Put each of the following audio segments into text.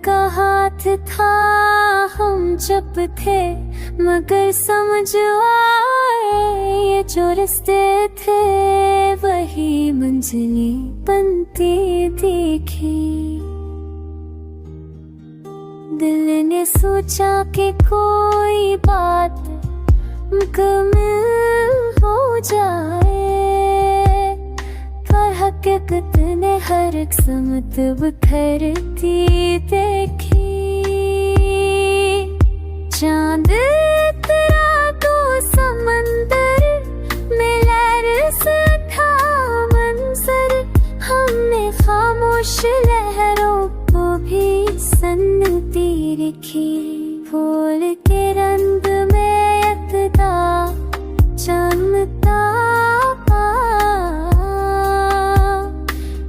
का हाथ था, हम जब थे मगर समझ आए ये जो रास्ते थे वही मंजिलें बनती देखी। दिल ने सोचा कि कोई बात मुकम्मल हो जाए, पर हकीकत ने हर एक समत बिखरती देखी। चांद उतरा तो समंदर में लहर से था मंजर, हमने खामोश लहरों को भी सन्नती रखी। फूल के रंग में यकदा चमकता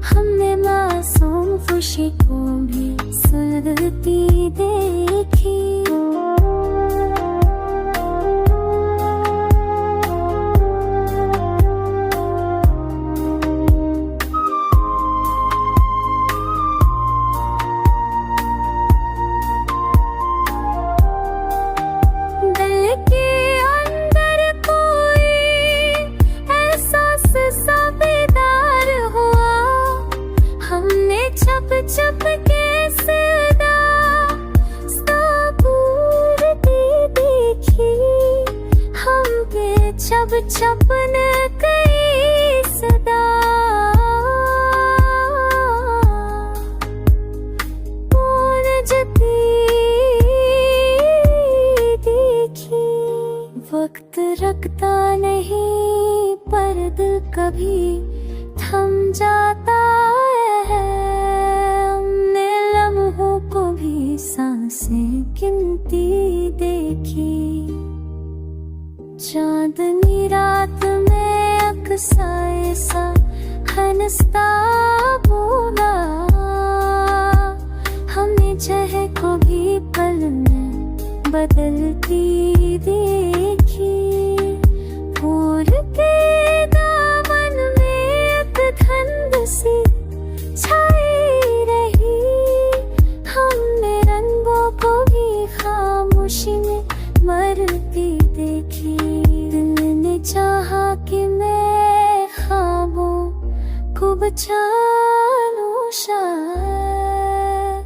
हमने मासूम खुशी को भी सुलगती देखी। छप के सदा पूरती देखी, हम पे छप छपने कई सदा पूरती देखी। वक्त रखता नहीं पर दिल कभी थम जाता है, को भी सांसें गिनती देखी। चांदनी रात में अक्सा ऐसा हंसता बोला, हमने जहे को भी पल में बदलती देखी। फूल के दामन में एक धुंध सी छाई रही, हमने रंगों को भी खामोशी में मरती देखी। दिल ने चाहा कि मैं ख्वाबों को बचा लूं शायद,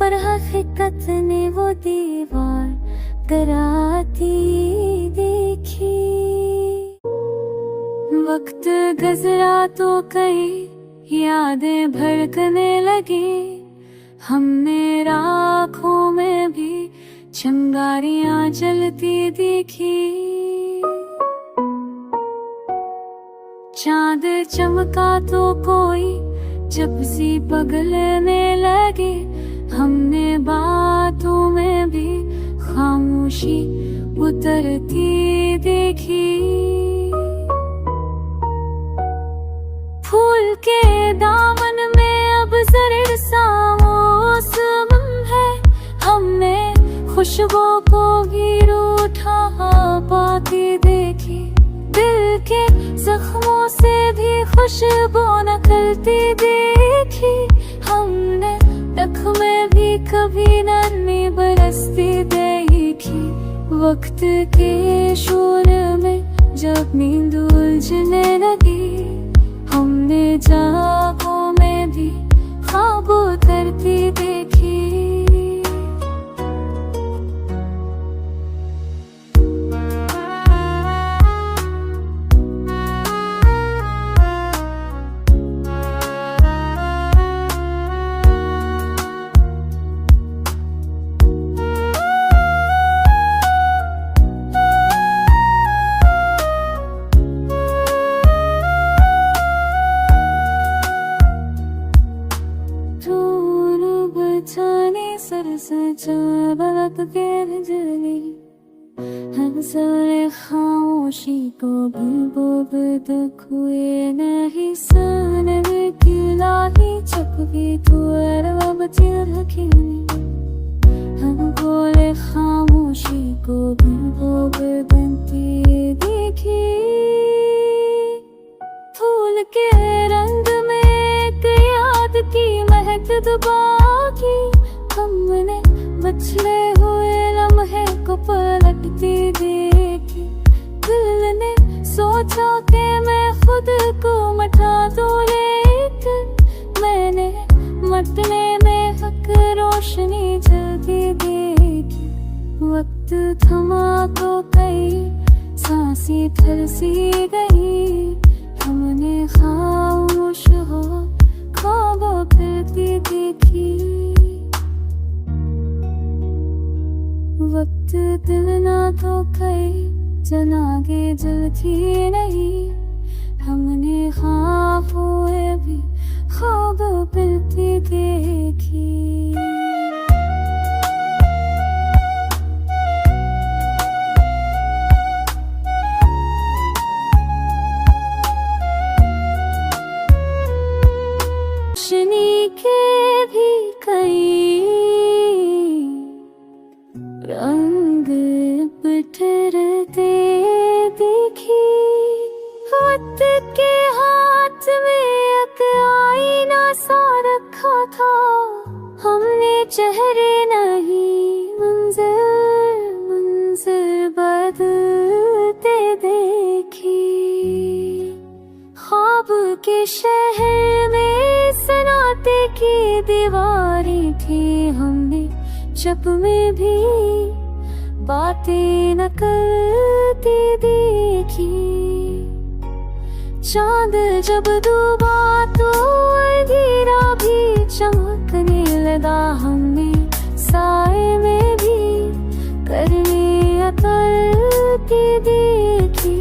पर हकीकत ने वो दीवार गिराती देखी। वक्त गुजरा तो कई यादें भड़कने लगी, हमने राखों में भी चिंगारियां जलती देखी। चांद चमका तो कोई जब सी पगलने लगी, हमने बातों में भी खामोशी उतरती देखी। फूल के दामन में अब जर्द सा मौसम है, हमने खुशबू को भी रूठा पाती देखी। दिल के जख्मों से भी खुशबू निकलती देखी, हमने नख में भी कभी नमी बरसती देखी। वक्त के शोर में जब नींद उलझने लगी, हमने जागों में भी ख्वाब उतरती देखी। बलक के बिजली हम सारे खामोशी को भी बोब तक हुए नहीं सन में किलाही चक भी तो अब चिर रखी। हम बोले खामोशी को भी बोब बनती देखी। फूल के रंग में एक याद की महक दबा की, हमने बचले हुए लम्हे को पलटती देखी। दिल ने सोचा कि मैं खुद को मटा दूं, लेकिन मैंने मटने में हक रोशनी जलती देखी। वक्त थमा तो कई सांसें फिर सी गई, हमने खामोश हो ख्वाबों फिरती देखी। वक्त दिल ना तो कई जनागे जलती नहीं, हमने ख्वाब हुए भी ख्वाब फिरती देखी। रोशनी के भी कई रंग बिखरते देखी। वक्त के हाथ में एक आईना सा रखा था, हमने चेहरे नहीं मंज़िल बदलते देखी। ख्वाब के शहर में सनाटे की दीवारें थी, हमने चुप में भी बातें न करती देखी। चांद जब डूबा तो अंधेरा भी चमकने लगा, हमने साए में भी करने अकलती देखी।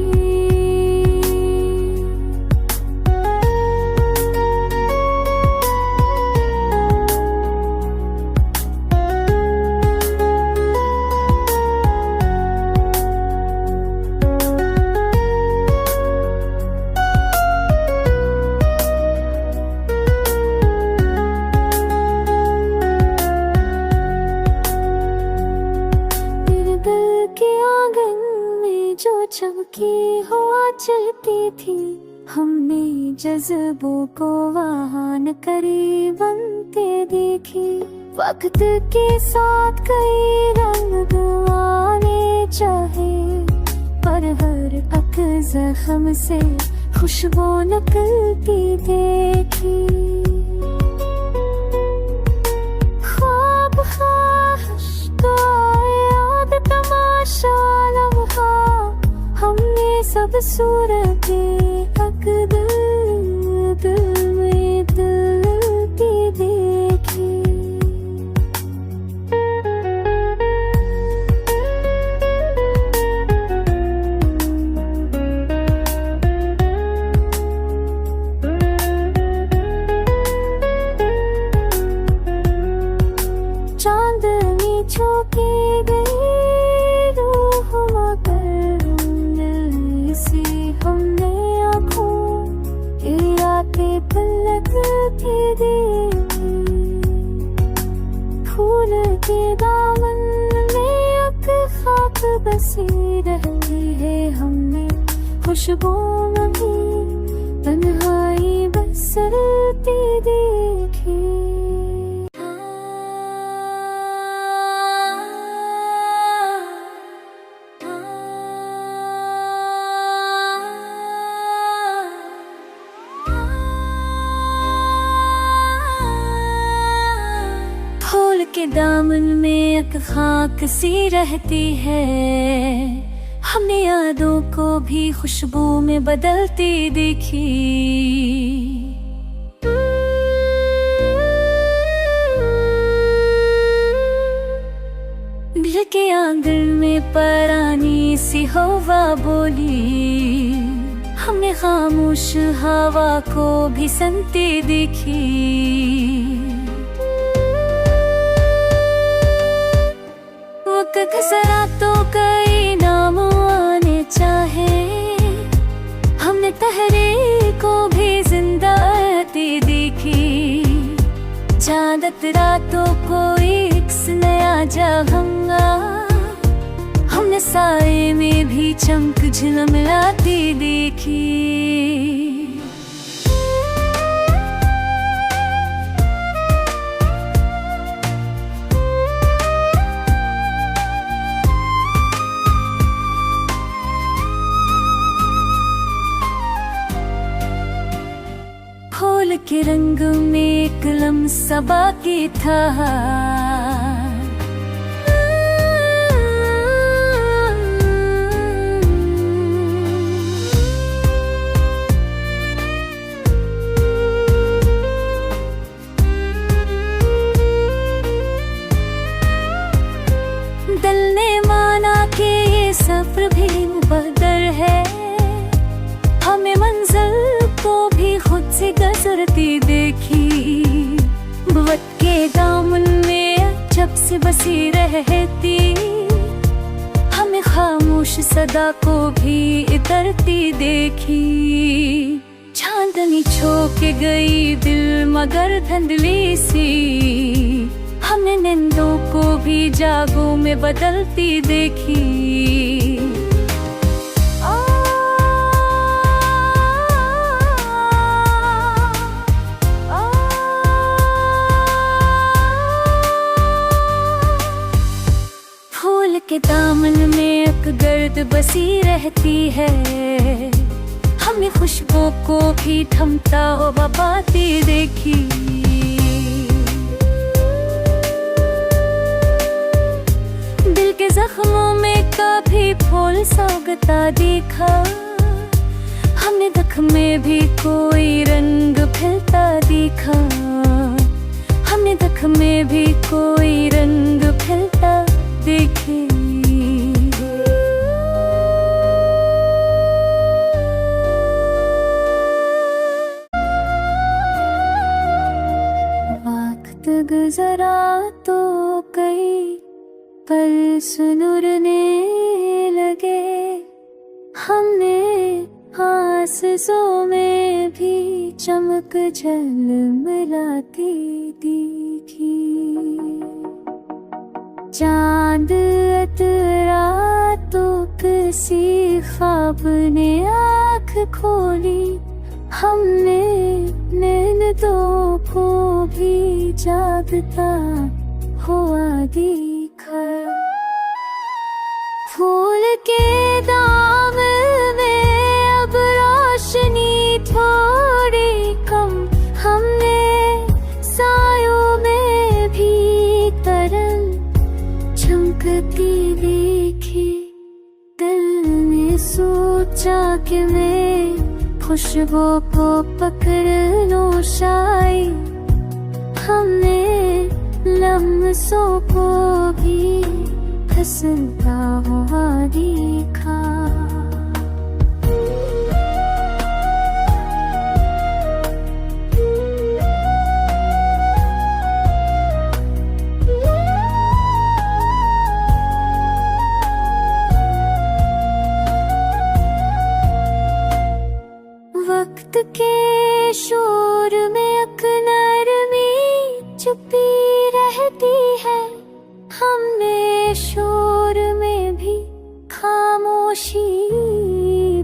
चमकी हुआ चलती थी, हमने जज्बों को वहां करीब बनते देखी। वक्त के साथ कई रंग आने चाहे, पर हर एक जख्म से खुशबू निकलती देखी। ख्वाब ख्वाहिश का याद तमाशा लम्हा, हमने सब सूरतें हक दिल में दिलती देखी। चांदनी छुपी गई रूह मगर सी, हमने आँखों की रातें पलटती देखी। फूल के दामन में एक खाक बसी रहती है, हमने खुशबू में भी तन्हाई बसरती देखी। फूल के दामन में एक खाक सी रहती है, हमने यादों को भी खुशबू में बदलती देखी। दिल के आंगन में परानी सी हवा बोली, हमने खामोश हवा को भी सुनती देखी। जरा तो कई नाम आने चाहे, हमने तहरीर को भी जिंदा देखी। चांदत रातों को एक नया जहांगा, हमने साए में भी चमक झिलमिलाती देखी। एक लम्हा बाकी था। दिल ने माना कि ये सफर भी मुकद्दर है, हमें मंजिल को भी खुद से गुजरती देखी। वक्त के दामन में जब से बसी रहती, हमें खामोश सदा को भी इतरती देखी। चांदनी छो के गई दिल मगर धुंधली सी, हमने नींदों को भी जागों में बदलती देखी। फूल के दामन में एक गर्द बसी रहती है, हमने खुशबू को भी थमता हुआ पाती देखी। दिल के जख्मों में कभी फूल सोगता देखा, हमने जख्म में भी कोई रंग खिलता देखा। हमने जख्म में भी कोई रंग खिलता देखे। वक्त गुजरा तो कई पल सुनुरने लगे, हमने आंसुओं में भी चमक झलमलाती देखी। चांद उतरा तो किसी ख्वाब ने आँख खोली, हमने नींदों को भी जागता हुआ देखा। फूल के दामन में अब रोशनी थोड़ी कम, हमने सायों में भी तरंग चमकती देखी। दिल ने सोचा कि मैं खुशबू को पकड़ लूं शायद, हमने लम्हों को भी फिसलता हुआ देखा। वक्त के शोर में एक नरमी चुपी रहती है, हमने शोर में भी खामोशी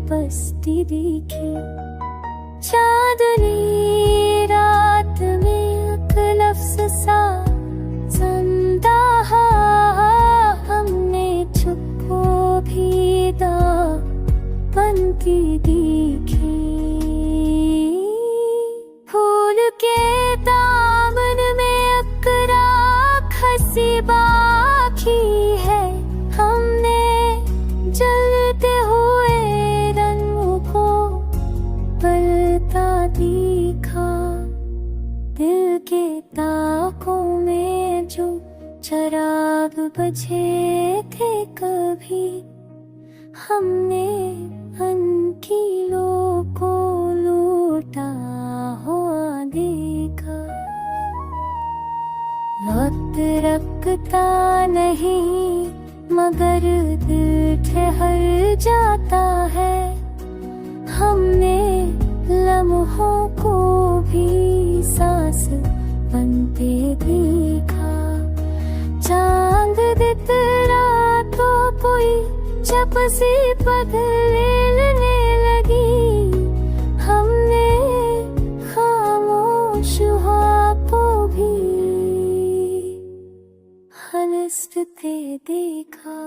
बसती देखी। चांदनी रात में एक लफ्ज़ सा जिंदा, हमने चुप को भी बनती देखी। फूल के दामन में एक राख सी बाकी है, हमने जलते हुए रंगों को बलता देखा। दिल के ताकों में जो चिराग बुझे थे कभी, हमने अंकीलों को लूटा हुआ देखा। वक्त रखता नहीं मगर दिल ठहर जाता है, हमने लम्हों को भी सांस बनते देखा। चांद दितरा तो कोई जब सी बदलने लगी, हमने खामोश हुआ को भी हंसते देखा।